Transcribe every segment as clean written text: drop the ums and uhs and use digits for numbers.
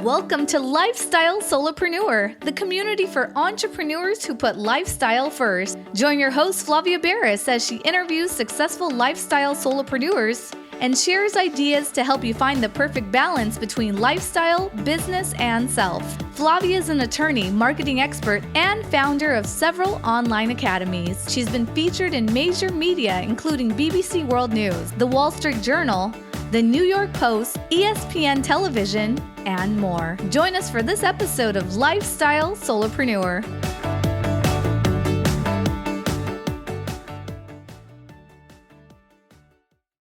Welcome to Lifestyle Solopreneur, the community for entrepreneurs who put lifestyle first. Join your host, Flavia Barris, as she interviews successful lifestyle solopreneurs and shares ideas to help you find the perfect balance between lifestyle, business, and self. Flavia is an attorney, marketing expert, and founder of several online academies. She's been featured in major media, including BBC World News, The Wall Street Journal, The New York Post, ESPN Television, and more. Join us for this episode of Lifestyle Solopreneur.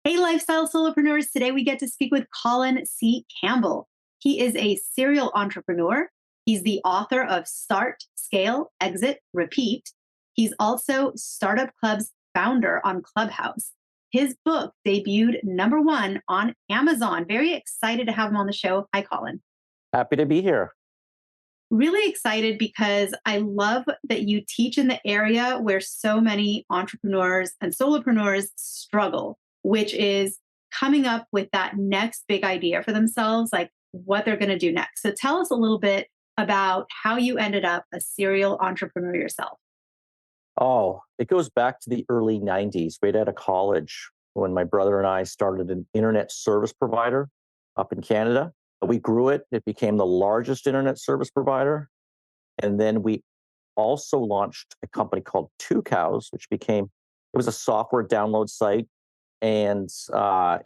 Hey, Lifestyle Solopreneurs. Today we get to speak with Colin C. Campbell. He is a serial entrepreneur. He's the author of Start, Scale, Exit, Repeat. He's also Startup Club's founder on Clubhouse. His book debuted #1 on Amazon. Very excited to have him on the show. Hi, Colin. Happy to be here. Really excited because I love that you teach in the area where so many entrepreneurs and solopreneurs struggle, which is coming up with that next big idea for themselves, like what they're going to do next. So tell us a little bit about how you ended up a serial entrepreneur yourself. Oh, it goes back to the early 90s, right out of college, when my brother and I started an internet service provider up in Canada. We grew it. It became the largest internet service provider. And then we also launched a company called Two Cows, it was a software download site. And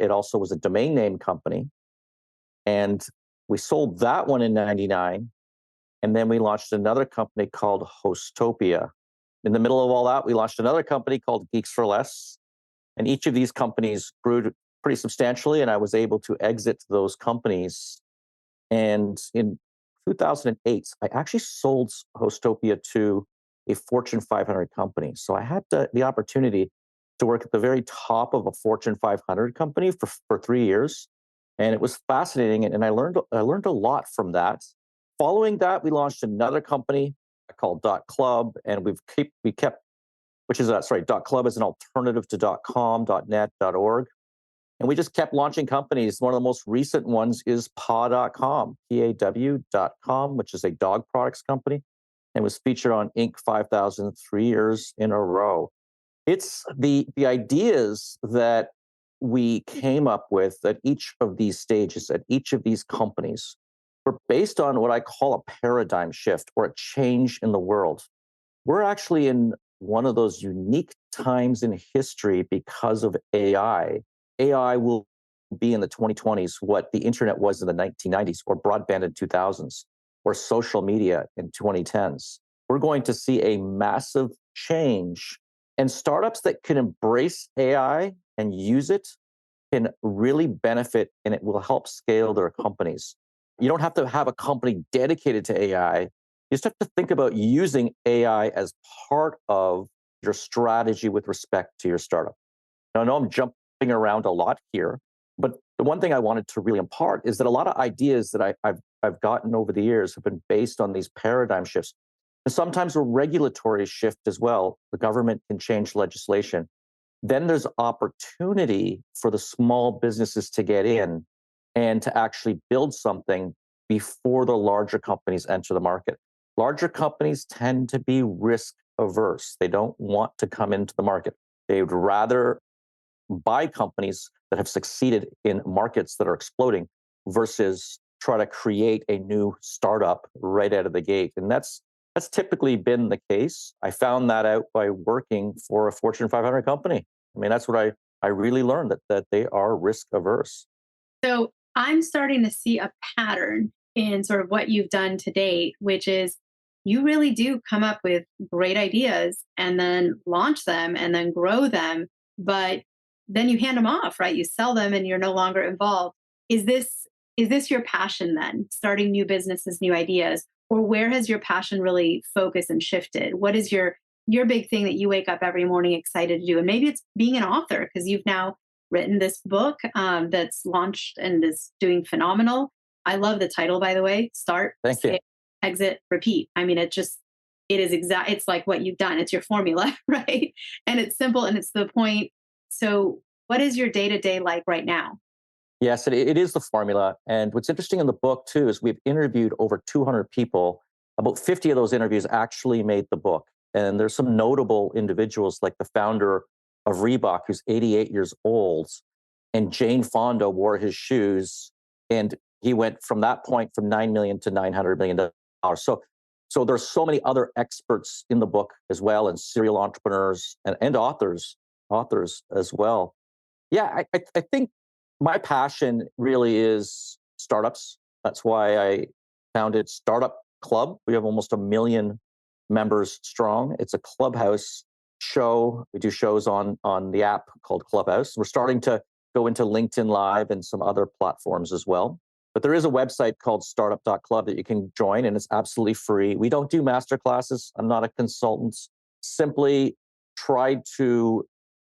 it also was a domain name company. And we sold that one in 99. And then we launched another company called Hostopia. In the middle of all that, we launched another company called Geeks for Less. And each of these companies grew pretty substantially, and I was able to exit those companies. And in 2008, I actually sold Hostopia to a Fortune 500 company. So I had the opportunity to work at the very top of a Fortune 500 company for 3 years. And it was fascinating, and I learned a lot from that. Following that, we launched another company called .club, and .club is an alternative to .com, .net, .org. And we just kept launching companies. One of the most recent ones is paw.com, PAW.com, which is a dog products company, and was featured on Inc. 5000 3 years in a row. It's the ideas that we came up with at each of these stages, at each of these companies, were based on what I call a paradigm shift or a change in the world. We're actually in one of those unique times in history because of AI. AI will be in the 2020s what the internet was in the 1990s, or broadband in 2000s, or social media in 2010s. We're going to see a massive change, and startups that can embrace AI and use it can really benefit, and it will help scale their companies. You don't have to have a company dedicated to AI. You just have to think about using AI as part of your strategy with respect to your startup. Now, I know I'm jumping around a lot here, but the one thing I wanted to really impart is that a lot of ideas that I've gotten over the years have been based on these paradigm shifts. And sometimes a regulatory shift as well. The government can change legislation. Then there's opportunity for the small businesses to get in and to actually build something before the larger companies enter the market. Larger companies tend to be risk averse. They don't want to come into the market. They would rather buy companies that have succeeded in markets that are exploding versus try to create a new startup right out of the gate. And that's typically been the case. I found that out by working for a Fortune 500 company. I mean, that's what I really learned, that they are risk averse. So I'm starting to see a pattern in sort of what you've done to date, which is you really do come up with great ideas and then launch them and then grow them, but then you hand them off, right? You sell them and you're no longer involved. Is this your passion then, starting new businesses, new ideas? Or where has your passion really focused and shifted? What is your big thing that you wake up every morning excited to do? And maybe it's being an author, because you've now written this book that's launched and is doing phenomenal. I love the title, by the way. Start, Thank you. Exit, Repeat. I mean, it's like what you've done. It's your formula, right? And it's simple and it's the point. So what is your day-to-day like right now? Yes, it is the formula. And what's interesting in the book, too, is we've interviewed over 200 people. About 50 of those interviews actually made the book. And there's some notable individuals like the founder of Reebok, who's 88 years old, and Jane Fonda wore his shoes. And he went from that point from 9 million to $900 million. So there's so many other experts in the book as well, and serial entrepreneurs and authors as well. Yeah, I think my passion really is startups. That's why I founded Startup Club. We have almost 1 million members strong. It's a Clubhouse show. We do shows on the app called Clubhouse. We're starting to go into LinkedIn Live and some other platforms as well. But there is a website called startup.club that you can join, and it's absolutely free. We don't do master classes. I'm not a consultant. Simply tried to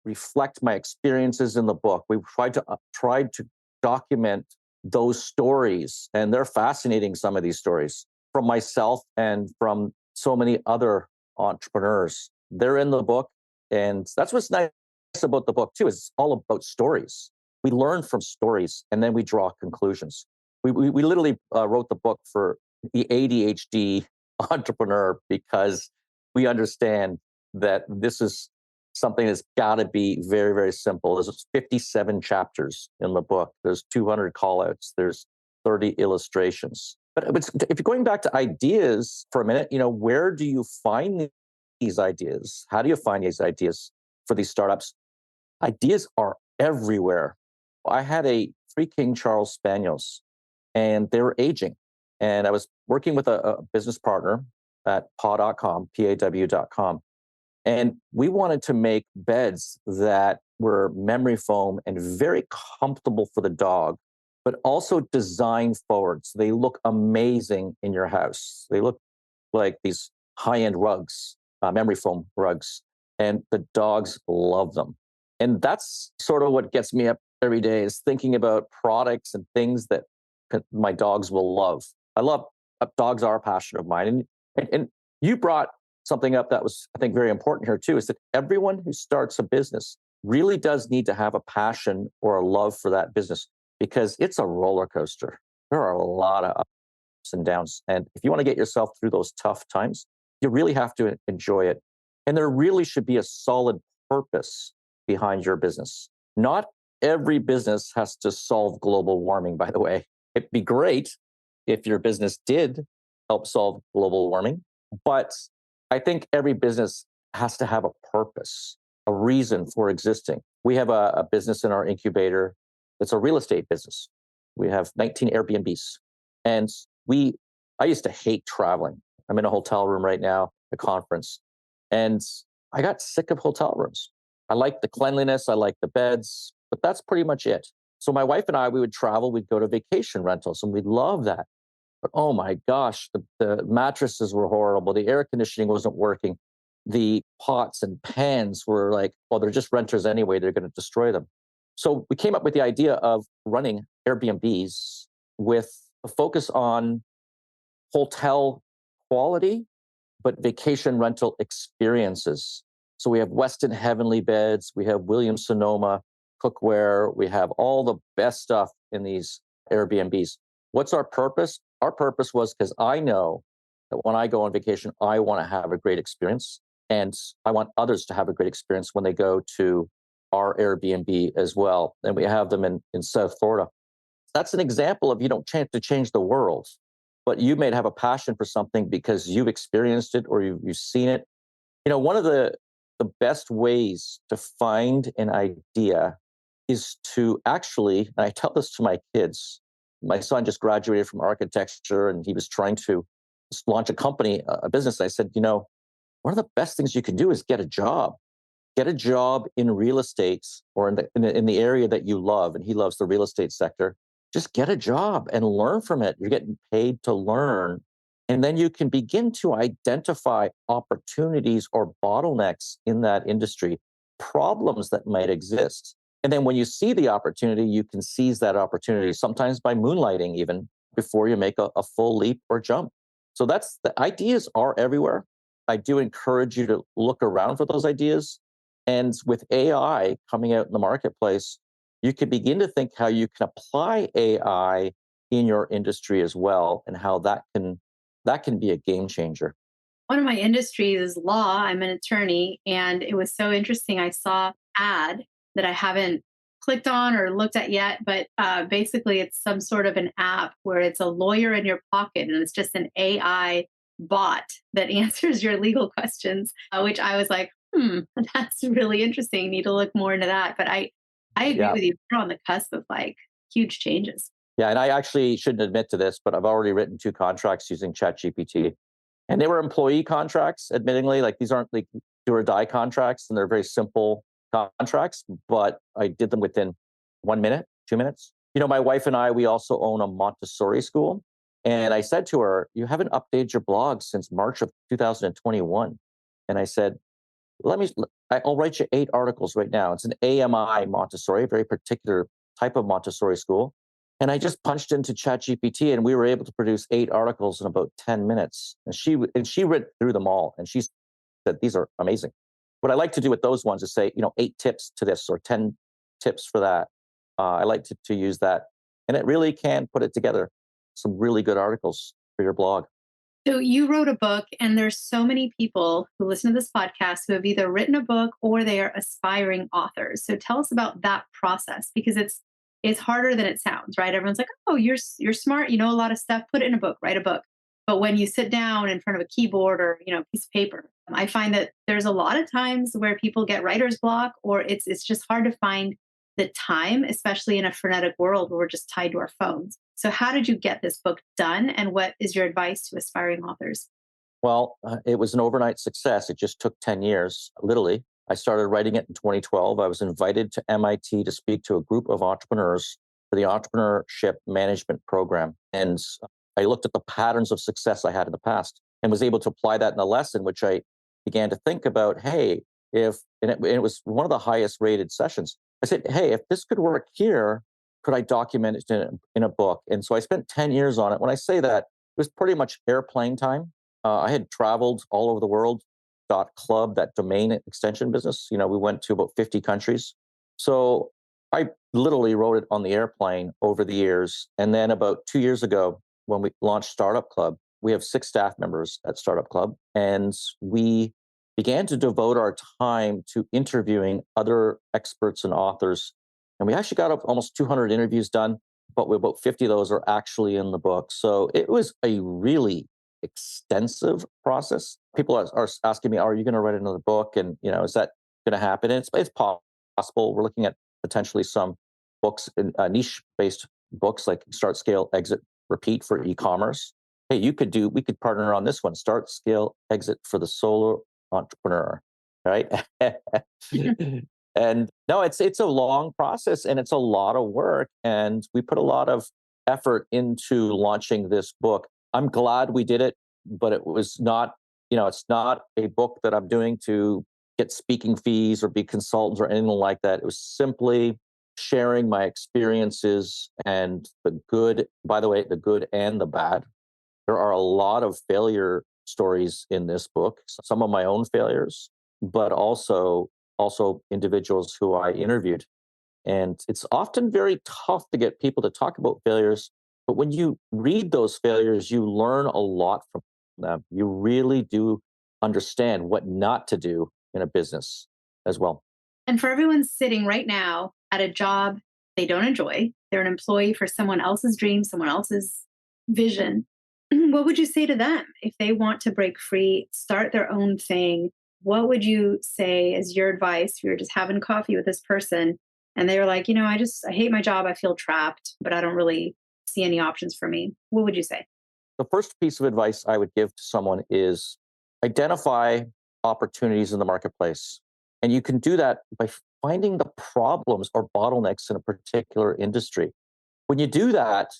reflect my experiences in the book. We've tried to document those stories, and they're fascinating. Some of these stories from myself and from so many other entrepreneurs. They're in the book, and that's what's nice about the book too. Is it's all about stories. We learn from stories, and then we draw conclusions. We literally wrote the book for the ADHD entrepreneur because we understand that this is something that's got to be very, very simple. There's 57 chapters in the book. There's 200 callouts. There's 30 illustrations. But if you're going back to ideas for a minute, where do you find these ideas? How do you find these ideas for these startups? Ideas are everywhere. I had 3 King Charles Spaniels, and they were aging. And I was working with a business partner at paw.com, PAW.com. And we wanted to make beds that were memory foam and very comfortable for the dog, but also design forward. So they look amazing in your house. They look like these high-end rugs, memory foam rugs, and the dogs love them. And that's sort of what gets me up every day, is thinking about products and things that my dogs will love. I love dogs are a passion of mine. And you brought something up that was, I think, very important here too, is that everyone who starts a business really does need to have a passion or a love for that business, because it's a roller coaster. There are a lot of ups and downs. And if you want to get yourself through those tough times, you really have to enjoy it. And there really should be a solid purpose behind your business. Not every business has to solve global warming, by the way. It'd be great if your business did help solve global warming, but I think every business has to have a purpose, a reason for existing. We have a business in our incubator that's a real estate business. We have 19 Airbnbs. And I used to hate traveling. I'm in a hotel room right now, a conference, and I got sick of hotel rooms. I like the cleanliness, I like the beds, but that's pretty much it. So my wife and I, we would travel, we'd go to vacation rentals, and we'd love that. But oh my gosh, the mattresses were horrible. The air conditioning wasn't working. The pots and pans were like, well, they're just renters anyway. They're going to destroy them. So we came up with the idea of running Airbnbs with a focus on hotel quality, but vacation rental experiences. So we have Westin Heavenly beds. We have Williams Sonoma cookware. We have all the best stuff in these Airbnbs. What's our purpose? Our purpose was because I know that when I go on vacation, I want to have a great experience. And I want others to have a great experience when they go to our Airbnb as well. And we have them in South Florida. That's an example of, you don't have to change the world, but you may have a passion for something because you've experienced it or you've seen it. One of the best ways to find an idea is to actually, and I tell this to my kids. My son just graduated from architecture and he was trying to launch a company, a business. I said, one of the best things you can do is get a job. Get a job in real estate or in the area that you love. And he loves the real estate sector. Just get a job and learn from it. You're getting paid to learn. And then you can begin to identify opportunities or bottlenecks in that industry, problems that might exist. And then when you see the opportunity, you can seize that opportunity, sometimes by moonlighting even, before you make a full leap or jump. So the ideas are everywhere. I do encourage you to look around for those ideas. And with AI coming out in the marketplace, you can begin to think how you can apply AI in your industry as well, and how that can be a game changer. One of my industries is law. I'm an attorney, and it was so interesting. I saw ad that I haven't clicked on or looked at yet, but basically it's some sort of an app where it's a lawyer in your pocket, and it's just an AI bot that answers your legal questions, which I was like, that's really interesting. Need to look more into that. But I agree Yeah. with you. We're on the cusp of like huge changes. Yeah, and I actually shouldn't admit to this, but I've already written 2 contracts using ChatGPT. And they were employee contracts, admittingly. Like, these aren't like do or die contracts, and they're very simple contracts, but I did them within 1 minute, 2 minutes. My wife and I, we also own a Montessori school. And I said to her, "You haven't updated your blog since March of 2021." And I said, I'll write you 8 articles right now. It's an AMI Montessori, a very particular type of Montessori school. And I just punched into ChatGPT, and we were able to produce 8 articles in about 10 minutes. And she read through them all, and she said, "These are amazing." What I like to do with those ones is say, 8 tips to this or 10 tips for that. I like to use that. And it really can put it together some really good articles for your blog. So you wrote a book, and there's so many people who listen to this podcast who have either written a book or they are aspiring authors. So tell us about that process, because it's harder than it sounds, right? Everyone's like, "Oh, you're smart, you know a lot of stuff. Put it in a book, write a book." But when you sit down in front of a keyboard or piece of paper, I find that there's a lot of times where people get writer's block, or it's just hard to find the time, especially in a frenetic world where we're just tied to our phones. So, how did you get this book done? And what is your advice to aspiring authors? Well, it was an overnight success. It just took 10 years, literally. I started writing it in 2012. I was invited to MIT to speak to a group of entrepreneurs for the Entrepreneurship Management Program. And I looked at the patterns of success I had in the past and was able to apply that in a lesson, which I began to think about, hey, and it was one of the highest rated sessions. I said, hey, if this could work here, could I document it in a book? And so I spent 10 years on it. When I say that, it was pretty much airplane time. I had traveled all over the world. .club, that domain extension business. We went to about 50 countries. So I literally wrote it on the airplane over the years. And then about 2 years ago, when we launched Startup Club, we have 6 staff members at Startup Club. And we began to devote our time to interviewing other experts and authors. And we actually got up almost 200 interviews done, but about 50 of those are actually in the book. So it was a really extensive process. People are asking me, "Are you going to write another book?" And is that going to happen? And it's possible. We're looking at potentially some books, niche-based books like Start, Scale, Exit, Repeat for e-commerce. Hey, we could partner on this one. Start, Scale, Exit for the solo entrepreneur, right? And no, it's a long process, and it's a lot of work, and we put a lot of effort into launching this book. I'm glad we did it, but it was not, it's not a book that I'm doing to get speaking fees or be consultants or anything like that. It was simply sharing my experiences and the good, by the way, the good and the bad. There are a lot of failure stories in this book, some of my own failures, but also individuals who I interviewed. And it's often very tough to get people to talk about failures. But when you read those failures, you learn a lot from them. You really do understand what not to do in a business as well. And for everyone sitting right now at a job they don't enjoy, they're an employee for someone else's dream, someone else's vision. What would you say to them if they want to break free, start their own thing? What would you say as your advice if you were just having coffee with this person and they were like, I hate my job, I feel trapped, but I don't really see any options for me? What would you say? The first piece of advice I would give to someone is identify opportunities in the marketplace. And you can do that by finding the problems or bottlenecks in a particular industry. When you do that,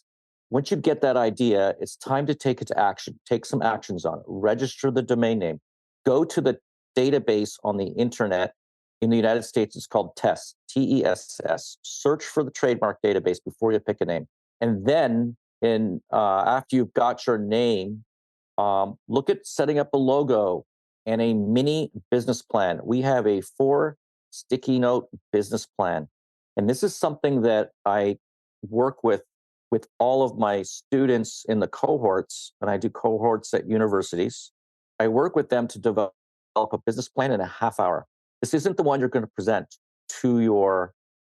once you get that idea, it's time to take it to action. Take some actions on it. Register the domain name. Go to the database on the internet. In the United States, it's called TESS, TESS. Search for the trademark database before you pick a name. And then after you've got your name, look at setting up a logo and a mini business plan. We have a 4 sticky note business plan. And this is something that I work with all of my students in the cohorts, and I do cohorts at universities. I work with them to develop a business plan in a half hour. This isn't the one you're going to present to your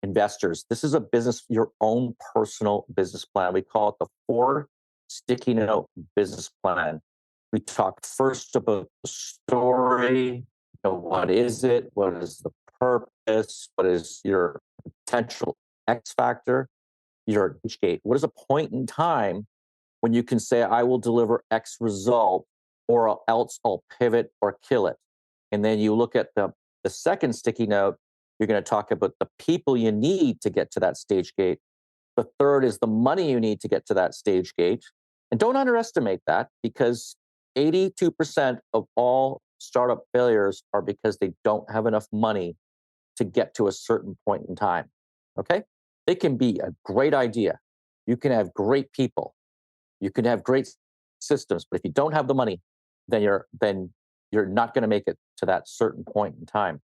investors. This is a business, your own personal business plan. We call it the 4 sticky note business plan. We talk first about the story. What is it? What is the purpose? What is your potential X factor? Your age gate. What is a point in time when you can say, I will deliver X result, or else I'll pivot or kill it? And then you look at the second sticky note, you're going to talk about the people you need to get to that stage gate. The third is the money you need to get to that stage gate. And don't underestimate that, because 82% of all startup failures are because they don't have enough money to get to a certain point in time. Okay? It can be a great idea. You can have great people. You can have great systems, but if you don't have the money, then you're not going to make it to that certain point in time.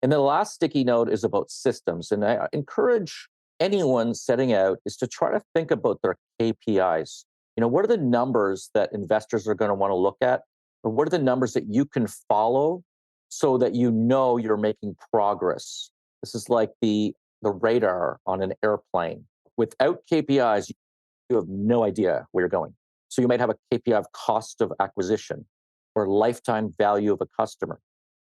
And the last sticky note is about systems. And I encourage anyone setting out is to try to think about their KPIs. What are the numbers that investors are going to want to look at? Or what are the numbers that you can follow so that you're making progress? This is like the radar on an airplane. Without KPIs, you have no idea where you're going. So you might have a KPI of cost of acquisition or lifetime value of a customer.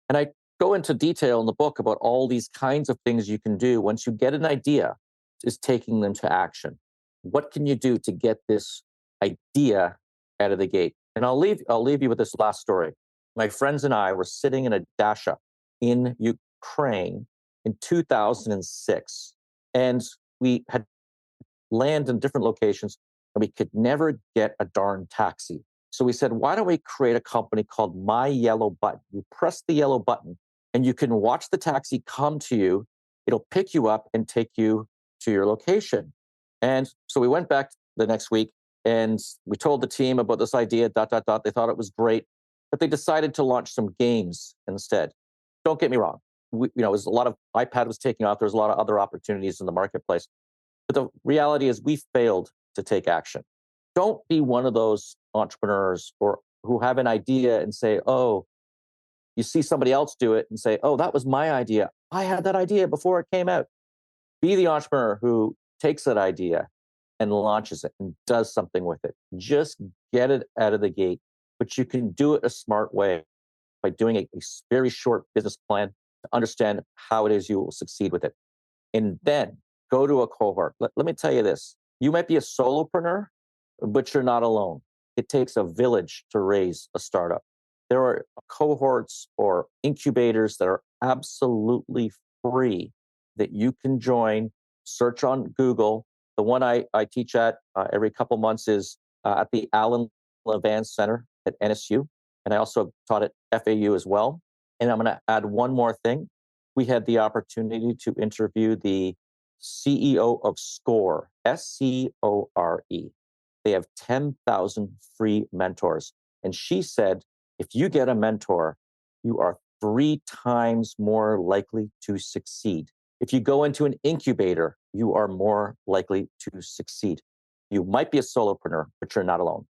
And I go into detail in the book about all these kinds of things you can do once you get an idea, is taking them to action. What can you do to get this idea out of the gate? And I'll leave you with this last story. My friends and I were sitting in a dacha in Ukraine in 2006, and we had land in different locations, and we could never get a darn taxi. So we said, why don't we create a company called My Yellow Button? You press the yellow button and you can watch the taxi come to you. It'll pick you up and take you to your location. And so we went back the next week and we told the team about this idea, They thought it was great, but they decided to launch some games instead. Don't get me wrong. It was a lot of iPad was taking off. There's a lot of other opportunities in the marketplace. But the reality is we failed to take action. Don't be one of those entrepreneurs or who have an idea and say, oh, you see somebody else do it and say, oh, that was my idea. I had that idea before it came out. Be the entrepreneur who takes that idea and launches it and does something with it. Just get it out of the gate. But you can do it a smart way by doing a very short business plan to understand how it is you will succeed with it. And then go to a cohort. Let me tell you this. You might be a solopreneur, but you're not alone. It takes a village to raise a startup. There are cohorts or incubators that are absolutely free that you can join. Search on Google. The one I teach at every couple months is at the Alan Levan Center at NSU. And I also taught at FAU as well. And I'm going to add one more thing. We had the opportunity to interview the CEO of SCORE, SCORE. They have 10,000 free mentors. And she said, if you get a mentor, you are 3 times more likely to succeed. If you go into an incubator, you are more likely to succeed. You might be a solopreneur, but you're not alone.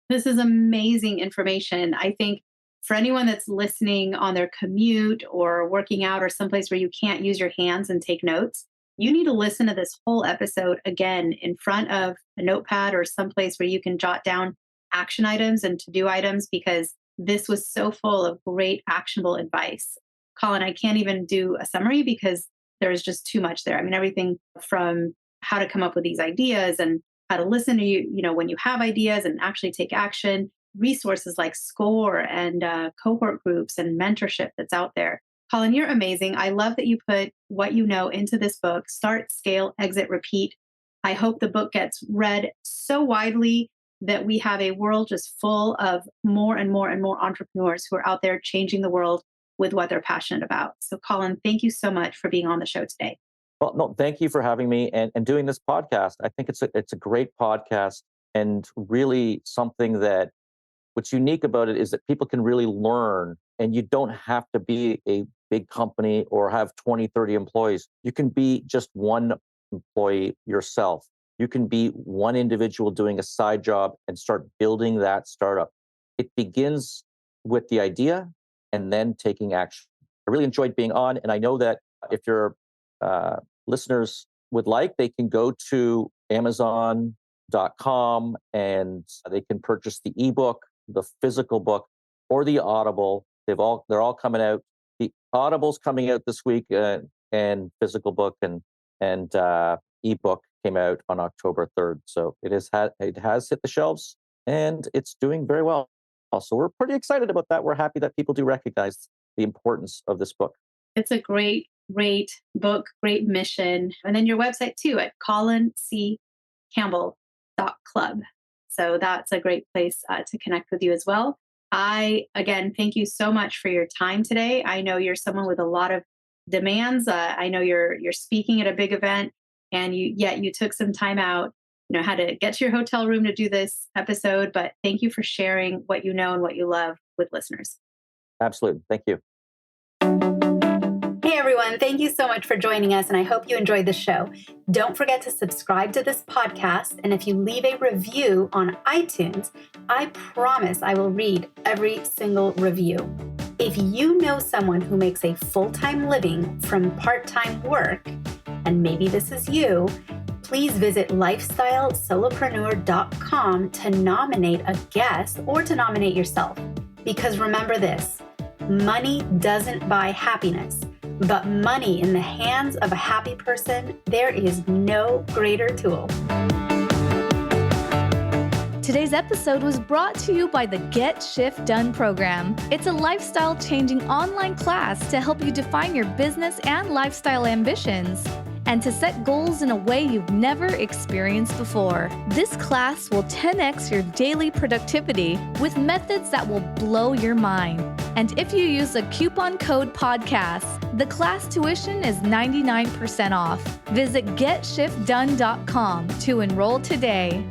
This is amazing information. I think for anyone that's listening on their commute or working out or someplace where you can't use your hands and take notes, you need to listen to this whole episode again in front of a notepad or someplace where you can jot down action items and to-do items, because this was so full of great actionable advice. Colin, I can't even do a summary because there's just too much there. I mean, everything from how to come up with these ideas and how to listen to you, when you have ideas and actually take action, resources like SCORE and cohort groups and mentorship that's out there. Colin, you're amazing. I love that you put what you know into this book, Start, Scale, Exit, Repeat. I hope the book gets read so widely that we have a world just full of more and more and more entrepreneurs who are out there changing the world with what they're passionate about. So Colin, thank you so much for being on the show today. Well, no, thank you for having me and doing this podcast. I think it's a great podcast and really something that what's unique about it is that people can really learn, and you don't have to be a big company or have 20, 30 employees. You can be just one employee yourself. You can be one individual doing a side job and start building that startup. It begins with the idea and then taking action. I really enjoyed being on, and I know that if your listeners would like, they can go to Amazon.com and they can purchase the ebook, the physical book, or the Audible. They're all coming out. The Audible's coming out this week, and physical book and ebook came out on October 3rd. So it has hit the shelves, and it's doing very well. So we're pretty excited about that. We're happy that people do recognize the importance of this book. It's a great book, great mission. And then your website too at ColinCCampbell.club. So that's a great place to connect with you as well. Again, thank you so much for your time today. I know you're someone with a lot of demands. I know you're speaking at a big event, and you took some time out, had to get to your hotel room to do this episode, but thank you for sharing what you know and what you love with listeners. Absolutely. Thank you. Hey everyone, thank you so much for joining us, and I hope you enjoyed the show. Don't forget to subscribe to this podcast, and if you leave a review on iTunes, I promise I will read every single review. If you know someone who makes a full-time living from part-time work, and maybe this is you, please visit lifestylesolopreneur.com to nominate a guest or to nominate yourself. Because remember this, money doesn't buy happiness, but money in the hands of a happy person, there is no greater tool. Today's episode was brought to you by the Get Shift Done program. It's a lifestyle-changing online class to help you define your business and lifestyle ambitions, and to set goals in a way you've never experienced before. This class will 10x your daily productivity with methods that will blow your mind. And if you use a coupon code podcast, the class tuition is 99% off. Visit GetShiftDone.com to enroll today.